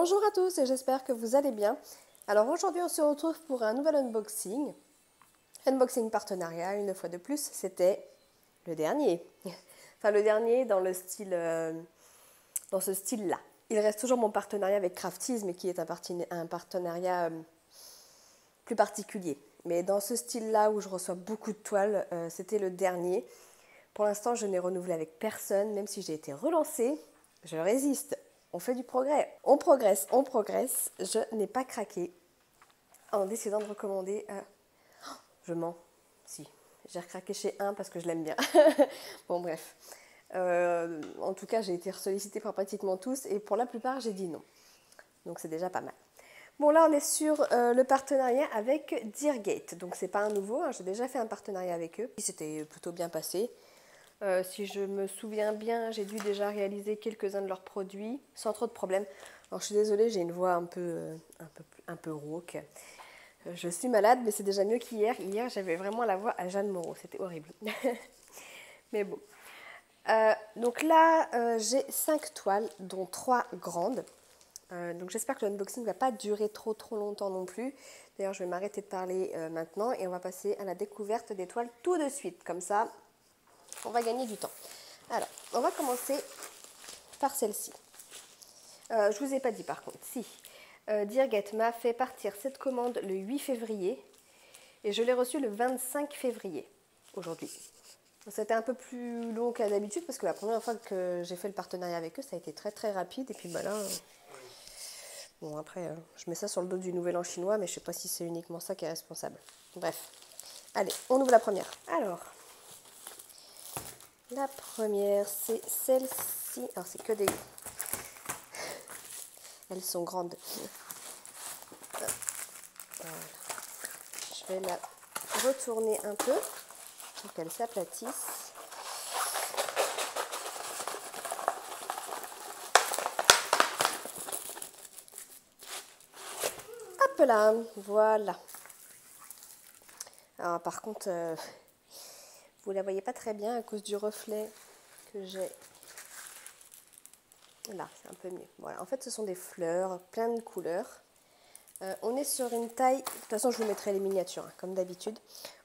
Bonjour à tous et j'espère que vous allez bien. Alors aujourd'hui on se retrouve pour un nouvel unboxing. Unboxing partenariat, une fois de plus, c'était le dernier. Enfin le dernier dans le style, dans ce style-là. Il reste toujours mon partenariat avec Crafties, mais qui est un partenariat plus particulier. Mais dans ce style-là où je reçois beaucoup de toiles, c'était le dernier. Pour l'instant, je n'ai renouvelé avec personne, même si j'ai été relancée. Je résiste. On fait du progrès. On progresse, on progresse. Je n'ai pas craqué en décidant de recommander. Je mens. Si. J'ai recraqué chez un parce que je l'aime bien. Bon, bref. En tout cas, j'ai été sollicitée par pratiquement tous et pour la plupart, j'ai dit non. Donc, c'est déjà pas mal. Bon, là, on est sur le partenariat avec Deargate. Donc, c'est pas un nouveau. Hein, j'ai déjà fait un partenariat avec eux. C'était plutôt bien passé. Si je me souviens bien, j'ai dû déjà réaliser quelques-uns de leurs produits sans trop de problèmes. Alors je suis désolée, j'ai une voix un peu rauque. Je suis malade, mais c'est déjà mieux qu'hier. Hier, j'avais vraiment la voix à Jeanne Moreau, c'était horrible. Mais bon. Donc là, j'ai 5 toiles, dont 3 grandes. Donc j'espère que l'unboxing ne va pas durer trop longtemps non plus. D'ailleurs, je vais m'arrêter de parler maintenant et on va passer à la découverte des toiles tout de suite. Comme ça, on va gagner du temps. Alors, on va commencer par celle-ci. Je vous ai pas dit par contre, si. Deargate m'a fait partir cette commande le 8 février et je l'ai reçue le 25 février, aujourd'hui. C'était un peu plus long qu'à d'habitude parce que la première fois que j'ai fait le partenariat avec eux, ça a été très rapide. Et puis bah là, bon après, je mets ça sur le dos du Nouvel An chinois, mais je sais pas si c'est uniquement ça qui est responsable. Bref, allez, on ouvre la première. Alors, la première, c'est celle-ci. Alors, c'est que des... Elles sont grandes. Voilà. Je vais la retourner un peu pour qu'elle s'aplatisse. Hop là, voilà. Alors, par contre, vous ne la voyez pas très bien à cause du reflet que j'ai. Là, c'est un peu mieux. Voilà, en fait, ce sont des fleurs, plein de couleurs. On est sur une taille, de toute façon, je vous mettrai les miniatures, hein, comme d'habitude.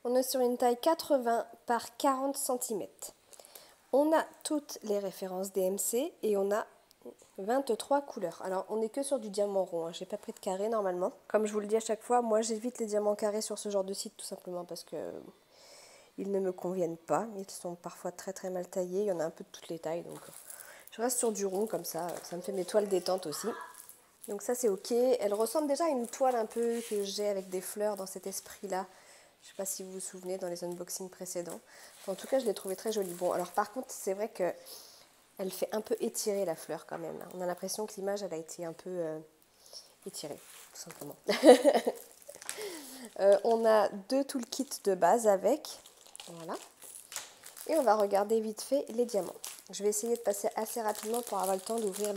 On est sur une taille 80 par 40 cm. On a toutes les références DMC et on a 23 couleurs. Alors, on n'est que sur du diamant rond, hein. Je n'ai pas pris de carré normalement. Comme je vous le dis à chaque fois, moi, j'évite les diamants carrés sur ce genre de site, tout simplement parce que ils ne me conviennent pas. Ils sont parfois très mal taillés. Il y en a un peu de toutes les tailles, donc je reste sur du rond comme ça. Ça me fait mes toiles détente aussi. Donc ça, c'est ok. Elle ressemble déjà à une toile un peu que j'ai avec des fleurs dans cet esprit-là. Je ne sais pas si vous vous souvenez dans les unboxings précédents. En tout cas, je l'ai trouvée très jolie. Bon, alors par contre, c'est vrai que elle fait un peu étirer la fleur quand même. On a l'impression que l'image, elle a été un peu étirée, tout simplement. On a 2 toolkits de base avec. Voilà. Et on va regarder vite fait les diamants. Je vais essayer de passer assez rapidement pour avoir le temps d'ouvrir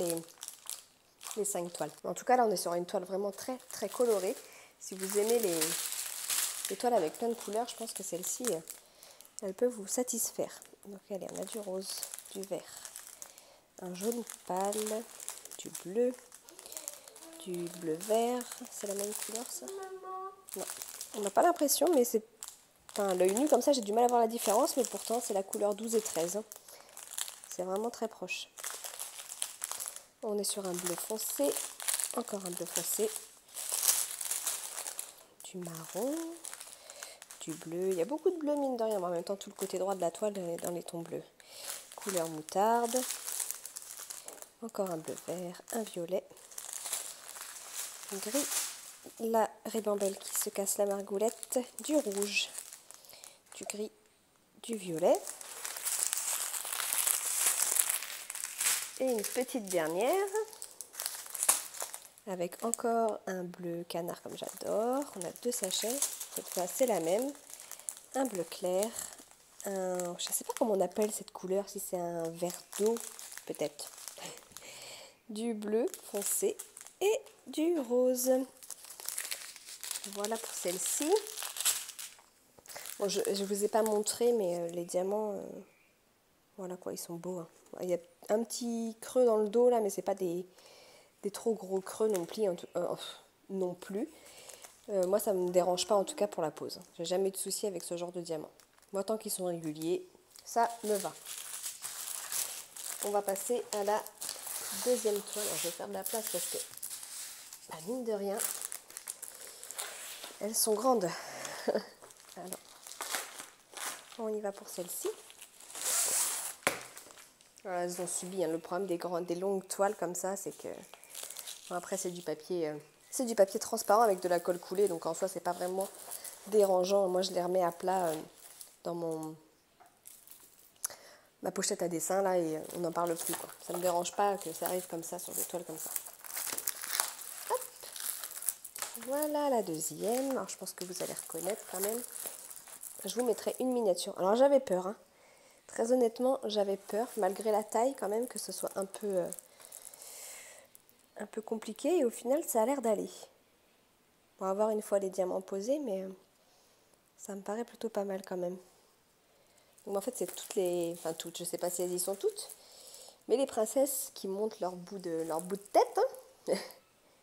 les 5 toiles. En tout cas, là, on est sur une toile vraiment très colorée. Si vous aimez les toiles avec plein de couleurs, je pense que celle-ci, elle peut vous satisfaire. Donc, allez, on a du rose, du vert, un jaune pâle, du bleu vert. C'est la même couleur, ça? Non, on n'a pas l'impression, mais c'est... Enfin, l'œil nu, comme ça, j'ai du mal à voir la différence, mais pourtant, c'est la couleur 12 et 13. Hein. C'est vraiment très proche. On est sur un bleu foncé, encore un bleu foncé, du marron, du bleu. Il y a beaucoup de bleu, mine de rien, mais en même temps, tout le côté droit de la toile est dans les tons bleus. Couleur moutarde, encore un bleu vert, un violet, gris, la ribambelle qui se casse la margoulette, du rouge, du gris, du violet. Et une petite dernière, avec encore un bleu canard comme j'adore. On a 2 sachets, cette fois c'est la même. Un bleu clair, je ne sais pas comment on appelle cette couleur, si c'est un vert d'eau, peut-être. Du bleu foncé et du rose. Voilà pour celle-ci. Bon, je ne vous ai pas montré, mais les diamants, voilà quoi, ils sont beaux. Hein. Il y a un petit creux dans le dos là, mais c'est pas des des trop gros creux non plus. Non plus. Moi, ça ne me dérange pas en tout cas pour la pose. J'ai jamais eu de souci avec ce genre de diamants. Moi, tant qu'ils sont réguliers, ça me va. On va passer à la deuxième toile. Alors, je vais faire de la place parce que, bah, mine de rien, elles sont grandes. Alors, on y va pour celle-ci. Voilà, elles ont subi le problème des longues toiles comme ça, c'est que bon, après c'est du papier transparent avec de la colle coulée, donc en soi c'est pas vraiment dérangeant. Moi je les remets à plat dans ma pochette à dessin là et on n'en parle plus, quoi. Ça me dérange pas que ça arrive comme ça sur des toiles comme ça. Hop. Voilà la deuxième. Alors je pense que vous allez reconnaître quand même. Je vous mettrai une miniature. Alors j'avais peur, hein. Très honnêtement, j'avais peur, malgré la taille quand même, que ce soit un peu compliqué. Et au final, ça a l'air d'aller. On va voir une fois les diamants posés, mais ça me paraît plutôt pas mal quand même. Donc en fait, c'est toutes les... Enfin toutes, je sais pas si elles y sont toutes. Mais les princesses qui montent leur bout de tête. Hein.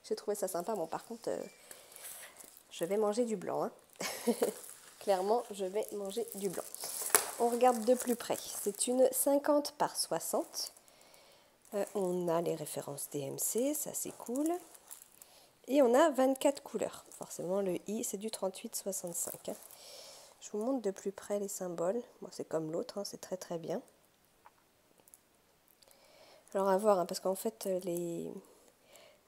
J'ai trouvé ça sympa. Bon, par contre, je vais manger du blanc. Hein. Clairement, je vais manger du blanc. On regarde de plus près. C'est une 50 par 60. On a les références DMC, ça c'est cool. Et on a 24 couleurs. Forcément, le I, c'est du 38-65. Hein. Je vous montre de plus près les symboles. Bon, c'est comme l'autre, hein, c'est très très bien. Alors à voir, hein, parce qu'en fait,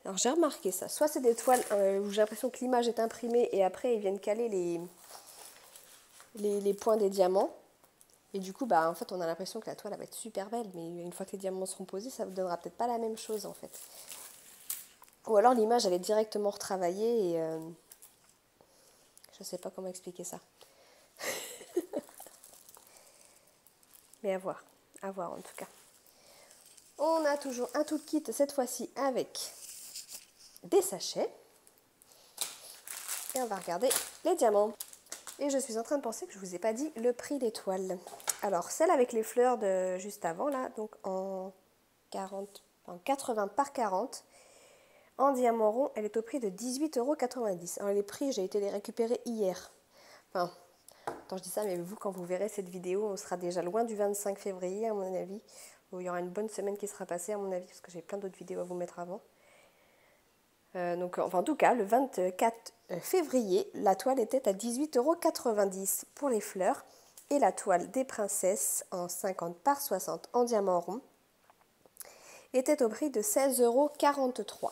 Alors j'ai remarqué ça. Soit c'est des toiles où j'ai l'impression que l'image est imprimée et après ils viennent caler les points des diamants. Et du coup, bah, en fait, on a l'impression que la toile elle va être super belle, mais une fois que les diamants seront posés, ça ne vous donnera peut-être pas la même chose, en fait. Ou alors l'image, elle est directement retravaillée et... je ne sais pas comment expliquer ça. Mais à voir en tout cas. On a toujours un tout kit, cette fois-ci, avec des sachets. Et on va regarder les diamants. Et je suis en train de penser que je ne vous ai pas dit le prix des toiles. Alors, celle avec les fleurs de juste avant, là, donc en 80 par 40, en diamant rond, elle est au prix de 18,90 €. Alors, les prix, j'ai été les récupérer hier. Enfin, quand je dis ça, mais vous, quand vous verrez cette vidéo, on sera déjà loin du 25 février, à mon avis. Où il y aura une bonne semaine qui sera passée, à mon avis, parce que j'ai plein d'autres vidéos à vous mettre avant. Donc, enfin, en tout cas, le 24 février, la toile était à 18,90 € pour les fleurs. Et la toile des princesses en 50 par 60 en diamant rond était au prix de 16,43 €.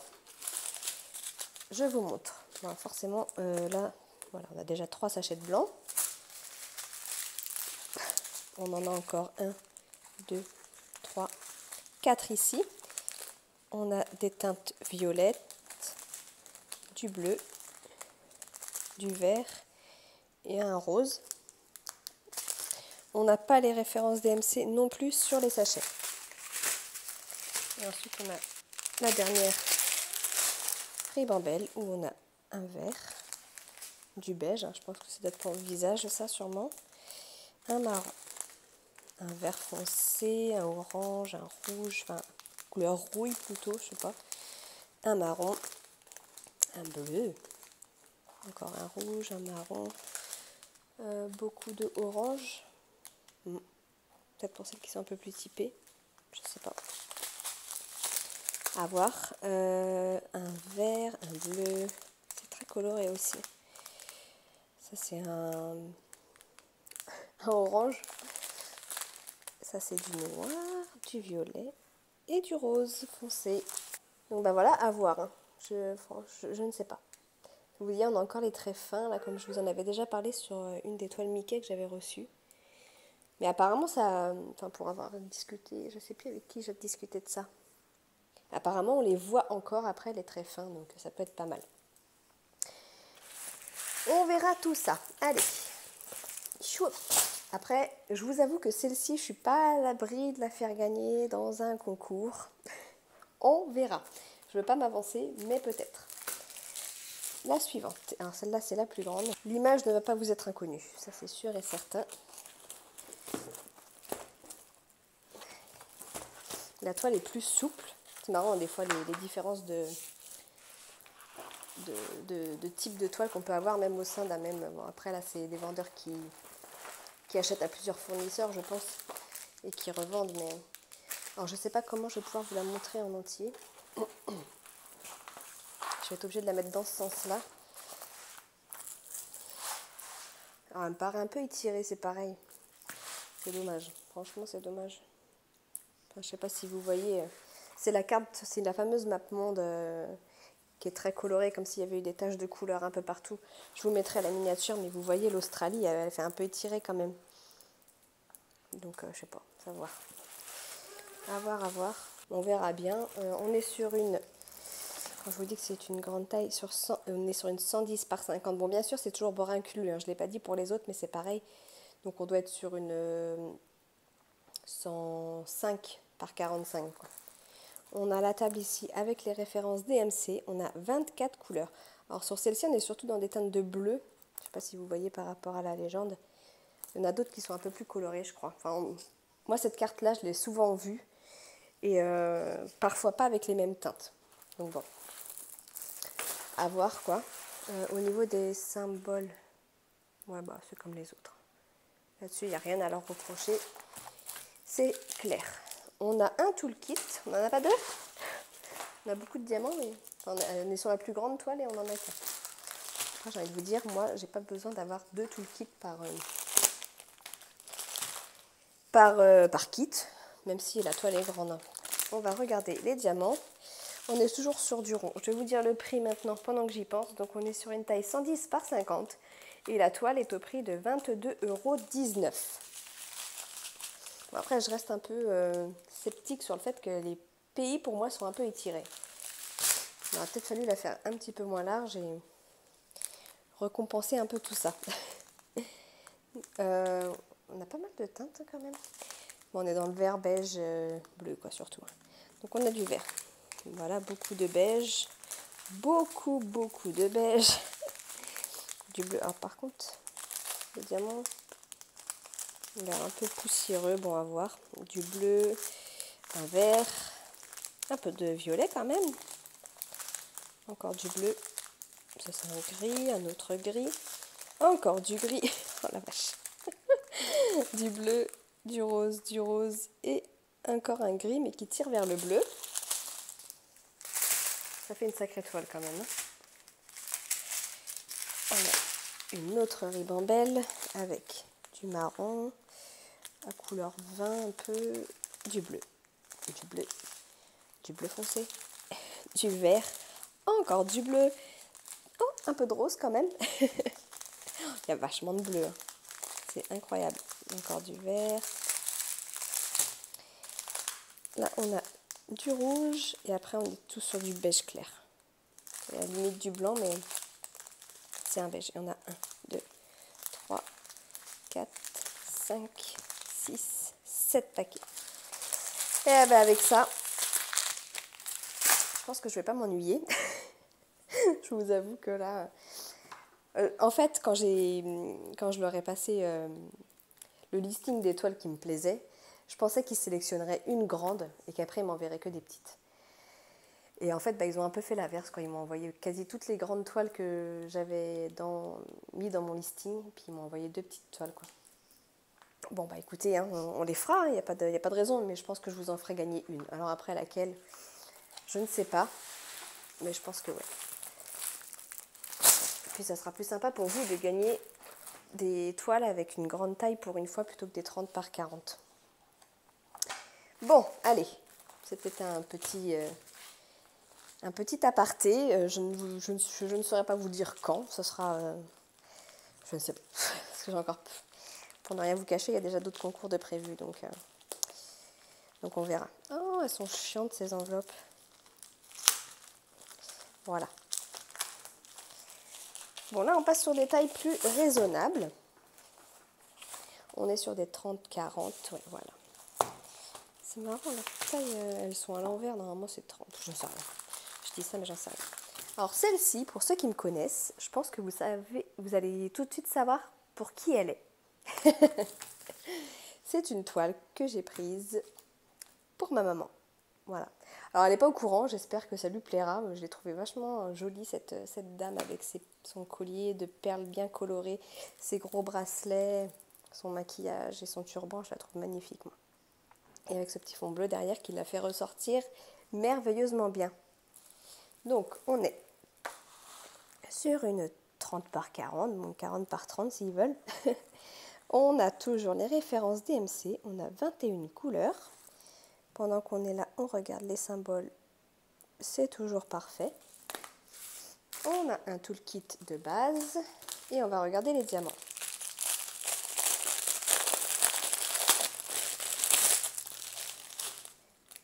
Je vous montre. Bon, forcément, là, voilà, on a déjà 3 sachets de blanc. On en a encore 1, 2, 3, 4 ici. On a des teintes violettes, du bleu, du vert et un rose. On n'a pas les références DMC non plus sur les sachets. Et ensuite, on a la dernière ribambelle où on a un vert, du beige, hein, je pense que c'est d'être pour le visage, ça sûrement, un marron, un vert foncé, un orange, un rouge, enfin couleur rouille plutôt, je sais pas, un marron, un bleu, encore un rouge, un marron, beaucoup de orange, peut-être pour celles qui sont un peu plus typées, je sais pas. À voir. Un vert, un bleu, c'est très coloré aussi. Ça c'est un orange. Ça c'est du noir, du violet et du rose foncé. Donc ben voilà, à voir. Hein. Je ne sais pas. Vous voyez, on a encore les traits fins, là, comme je vous en avais déjà parlé sur une des toiles Mickey que j'avais reçues. Mais apparemment, ça, enfin pour avoir discuté, je ne sais plus avec qui j'ai discuté de ça. Apparemment, on les voit encore après les traits fins, donc ça peut être pas mal. On verra tout ça. Allez. Chou. Après, je vous avoue que celle-ci, je ne suis pas à l'abri de la faire gagner dans un concours. On verra. Je ne veux pas m'avancer, mais peut-être. La suivante. Alors celle-là, c'est la plus grande. L'image ne va pas vous être inconnue. Ça, c'est sûr et certain. La toile est plus souple. C'est marrant des fois les différences de type de toile qu'on peut avoir même au sein d'un même... Bon, après là c'est des vendeurs qui achètent à plusieurs fournisseurs je pense et qui revendent, mais... Alors je sais pas comment je vais pouvoir vous la montrer en entier. Je vais être obligée de la mettre dans ce sens-là. Alors elle me paraît un peu étirée, c'est pareil. C'est dommage, franchement c'est dommage. Enfin, je sais pas si vous voyez, c'est la carte, c'est la fameuse map monde qui est très colorée, comme s'il y avait eu des taches de couleur un peu partout. Je vous mettrai la miniature, mais vous voyez l'Australie, elle fait un peu étirée quand même. Donc je sais pas, ça va voir. À voir, à voir. On verra bien. On est sur une... Quand je vous dis que c'est une grande taille, sur 100, on est sur une 110 par 50. Bon, bien sûr, c'est toujours bord inclus. Hein. Je ne l'ai pas dit pour les autres, mais c'est pareil. Donc, on doit être sur une 105 par 45. Quoi. On a la table ici avec les références DMC. On a 24 couleurs. Alors, sur celle-ci, on est surtout dans des teintes de bleu. Je ne sais pas si vous voyez par rapport à la légende. Il y en a d'autres qui sont un peu plus colorées, je crois. Enfin, moi, cette carte-là, je l'ai souvent vue. Et parfois pas avec les mêmes teintes. Donc bon, à voir quoi. Au niveau des symboles, ouais bah c'est comme les autres. Là-dessus, il n'y a rien à leur reprocher. C'est clair. On a un toolkit, on n'en a pas deux. On a beaucoup de diamants, mais on est sur la plus grande toile et on en a qu'un. Après, j'ai envie de vous dire, moi, j'ai pas besoin d'avoir deux toolkits par kit, même si la toile est grande. On va regarder les diamants. On est toujours sur du rond. Je vais vous dire le prix maintenant pendant que j'y pense. Donc on est sur une taille 110 par 50 et la toile est au prix de 22,19 €. Bon, après je reste un peu sceptique sur le fait que les pays pour moi sont un peu étirés. Il aurait peut-être fallu la faire un petit peu moins large et récompenser un peu tout ça. On a pas mal de teintes quand même. Bon, on est dans le vert, beige, bleu quoi surtout. Donc on a du vert. Voilà, beaucoup de beige. Beaucoup de beige. Du bleu. Alors par contre, le diamant, il est un peu poussiéreux. Bon, à voir. Du bleu, un vert, un peu de violet quand même. Encore du bleu. Ça c'est un gris, un autre gris. Encore du gris. Oh la vache. Du bleu, du rose et encore un gris mais qui tire vers le bleu. Ça fait une sacrée toile quand même. On a une autre ribambelle avec du marron, à couleur vin un peu, du bleu, du bleu foncé, du vert, encore du bleu, oh, un peu de rose quand même. Il y a vachement de bleu, hein. C'est incroyable. Encore du vert. Là, on a du rouge et après, on est tout sur du beige clair. C'est à la limite du blanc, mais c'est un beige. Et on a 1, 2, 3, 4, 5, 6, 7 paquets. Et ben avec ça, je pense que je vais pas m'ennuyer. Je vous avoue que là... en fait, quand je leur ai passé le listing des toiles qui me plaisaient, je pensais qu'ils sélectionneraient une grande et qu'après ils m'enverraient que des petites. Et en fait, bah, ils ont un peu fait l'inverse, quoi. Ils m'ont envoyé quasi toutes les grandes toiles que j'avais mis dans mon listing, puis ils m'ont envoyé 2 petites toiles, quoi. Bon, bah écoutez, hein, on les fera, il n'y a pas de raison, mais je pense que je vous en ferai gagner une. Alors après, laquelle, je ne sais pas, mais je pense que ouais. Puis ça sera plus sympa pour vous de gagner des toiles avec une grande taille pour une fois plutôt que des 30 par 40. Bon, allez, c'était un petit aparté. Je ne saurais pas vous dire quand. Ce sera... je ne sais pas. Parce que j'ai encore... Pour ne rien vous cacher, il y a déjà d'autres concours de prévus. Donc on verra. Oh, elles sont chiantes ces enveloppes. Voilà. Bon, là, on passe sur des tailles plus raisonnables. On est sur des 30-40. Ouais, voilà. C'est marrant, la taille, elles sont à l'envers. Normalement, c'est 30. Je ne sais rien. Je dis ça, mais j'en sais rien. Alors, celle-ci, pour ceux qui me connaissent, je pense que vous allez tout de suite savoir pour qui elle est. C'est une toile que j'ai prise pour ma maman. Voilà. Alors elle n'est pas au courant, j'espère que ça lui plaira. Je l'ai trouvée vachement jolie cette dame avec son collier de perles bien colorées, ses gros bracelets, son maquillage et son turban, je la trouve magnifique moi. Et avec ce petit fond bleu derrière qui la fait ressortir merveilleusement bien. Donc on est sur une 30 par 40, donc 40 par 30 s'ils veulent. On a toujours les références DMC, on a 21 couleurs. Pendant qu'on est là, on regarde les symboles, c'est toujours parfait. On a un toolkit de base et on va regarder les diamants.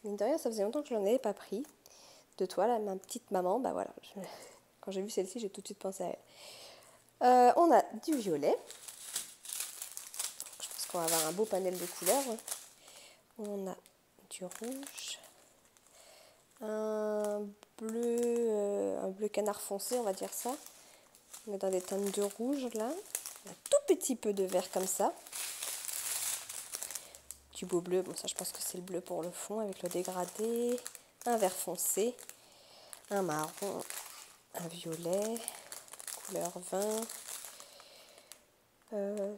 Mine de rien, ça faisait longtemps que je n'en avais pas pris. De toi, là, ma petite maman, bah voilà. Quand j'ai vu celle-ci, j'ai tout de suite pensé à elle. On a du violet. Je pense qu'on va avoir un beau panel de couleurs. On a du rouge. Un bleu canard foncé, on va dire ça. On est dans des teintes de rouge, là. Un tout petit peu de vert comme ça. Du beau bleu, bon ça je pense que c'est le bleu pour le fond avec le dégradé. Un vert foncé. Un marron. Un violet. Couleur vin.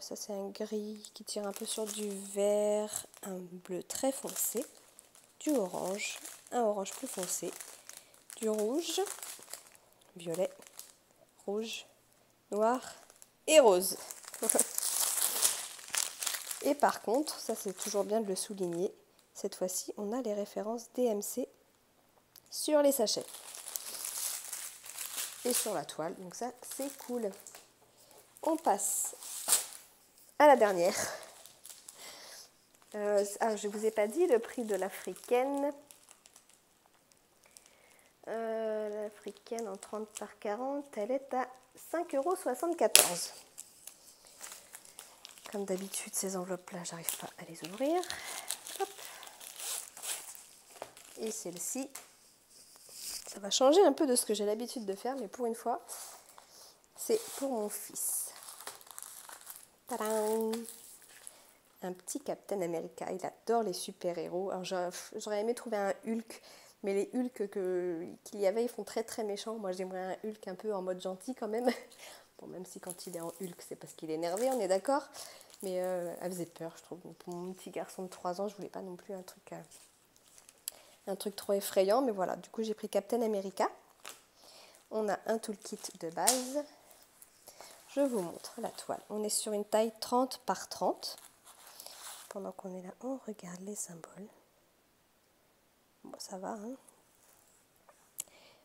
Ça c'est un gris qui tire un peu sur du vert. Un bleu très foncé. Du orange. Un orange plus foncé. Du rouge. Violet. Rouge. Noir. Et rose. Et par contre, ça c'est toujours bien de le souligner, cette fois-ci on a les références DMC sur les sachets et sur la toile, donc ça c'est cool. On passe à la dernière. Je ne vous ai pas dit le prix de l'africaine. L'africaine en 30 par 40, elle est à 5,74 €. Comme d'habitude, ces enveloppes-là, j'arrive pas à les ouvrir. Hop. Et celle-ci, ça va changer un peu de ce que j'ai l'habitude de faire, mais pour une fois, c'est pour mon fils. Tadam! Un petit Captain America, il adore les super-héros. Alors j'aurais aimé trouver un Hulk, mais les Hulk qu'il y avait, ils font très très méchants. Moi j'aimerais un Hulk un peu en mode gentil quand même. Bon, même si quand il est en Hulk, c'est parce qu'il est énervé, on est d'accord. Mais elle faisait peur, je trouve. Pour mon petit garçon de 3 ans, je voulais pas non plus un truc trop effrayant. Mais voilà, du coup j'ai pris Captain America. On a un toolkit de base. Je vous montre la toile. On est sur une taille 30 par 30. Pendant qu'on est là, on regarde les symboles. Bon, ça va, hein.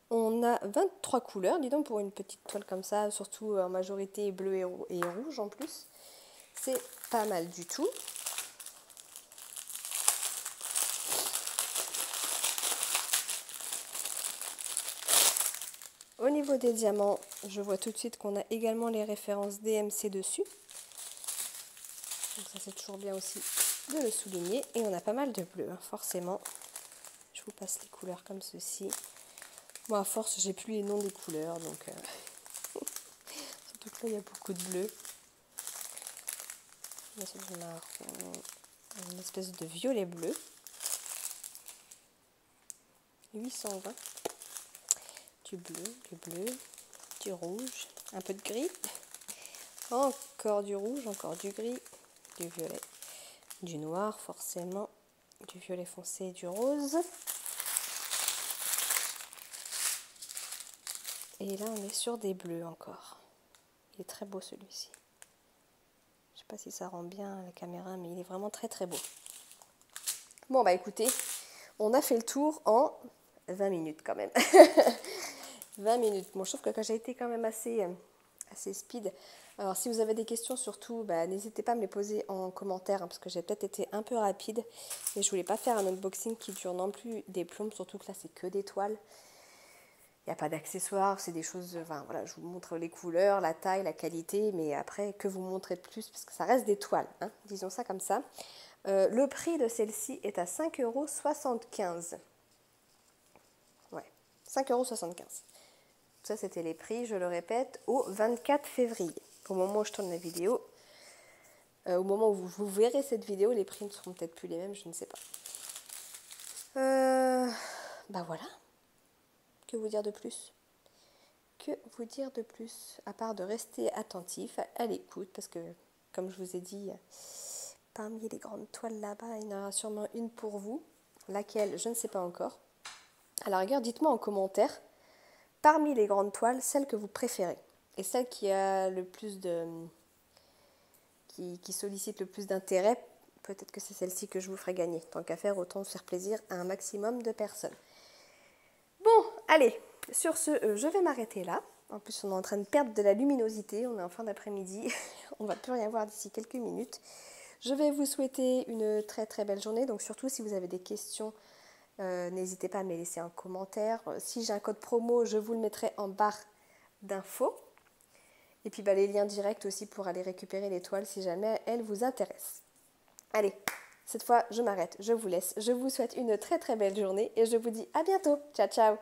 On a 23 couleurs, dis donc, pour une petite toile comme ça, surtout en majorité bleu et rouge en plus. C'est pas mal du tout. Au niveau des diamants, je vois tout de suite qu'on a également les références DMC dessus. Donc ça c'est toujours bien aussi de le souligner. Et on a pas mal de bleu, hein, forcément. Je vous passe les couleurs comme ceci. Moi à force j'ai plus les noms des couleurs, donc surtout que là il y a beaucoup de bleu. Là c'est du marron, une espèce de violet bleu. 820. Du bleu, du rouge, un peu de gris. Encore du rouge, encore du gris, du violet, du noir forcément, du violet foncé et du rose. Et là on est sur des bleus encore. Il est très beau celui-ci. Je sais pas si ça rend bien à la caméra, mais il est vraiment très très beau. Bon bah écoutez, on a fait le tour en 20 minutes quand même. 20 minutes. Bon, je trouve que quand j'ai été quand même assez speed. Alors si vous avez des questions surtout, bah, n'hésitez pas à me les poser en commentaire, hein, parce que j'ai peut-être été un peu rapide. Et je voulais pas faire un unboxing qui dure non plus des plombes, surtout que là c'est que des toiles. Il n'y a pas d'accessoires, c'est des choses, enfin voilà, je vous montre les couleurs, la taille, la qualité, mais après que vous montrer de plus, parce que ça reste des toiles, hein, disons ça comme ça. Le prix de celle-ci est à 5,75 €. Ouais, 5,75 €. Ça, c'était les prix, je le répète, au 24 février. Au moment où je tourne la vidéo, au moment où vous verrez cette vidéo, les prix ne seront peut-être plus les mêmes, je ne sais pas. Bah voilà. Que vous dire de plus? Que vous dire de plus? À part de rester attentif, à l'écoute, parce que, comme je vous ai dit, parmi les grandes toiles là-bas, il y en aura sûrement une pour vous. Laquelle, je ne sais pas encore. À la rigueur, dites-moi en commentaire, parmi les grandes toiles, celle que vous préférez. Et celle qui a le plus de... qui sollicite le plus d'intérêt, peut-être que c'est celle-ci que je vous ferai gagner. Tant qu'à faire, autant faire plaisir à un maximum de personnes. Bon, allez, sur ce, je vais m'arrêter là. En plus, on est en train de perdre de la luminosité, on est en fin d'après-midi, on va plus rien voir d'ici quelques minutes. Je vais vous souhaiter une très très belle journée, donc surtout si vous avez des questions, n'hésitez pas à me les laisser en commentaire. Si j'ai un code promo, je vous le mettrai en barre d'infos. Et puis les liens directs aussi pour aller récupérer les toiles si jamais elles vous intéressent. Allez, cette fois je m'arrête, je vous laisse. Je vous souhaite une très très belle journée et je vous dis à bientôt. Ciao ciao.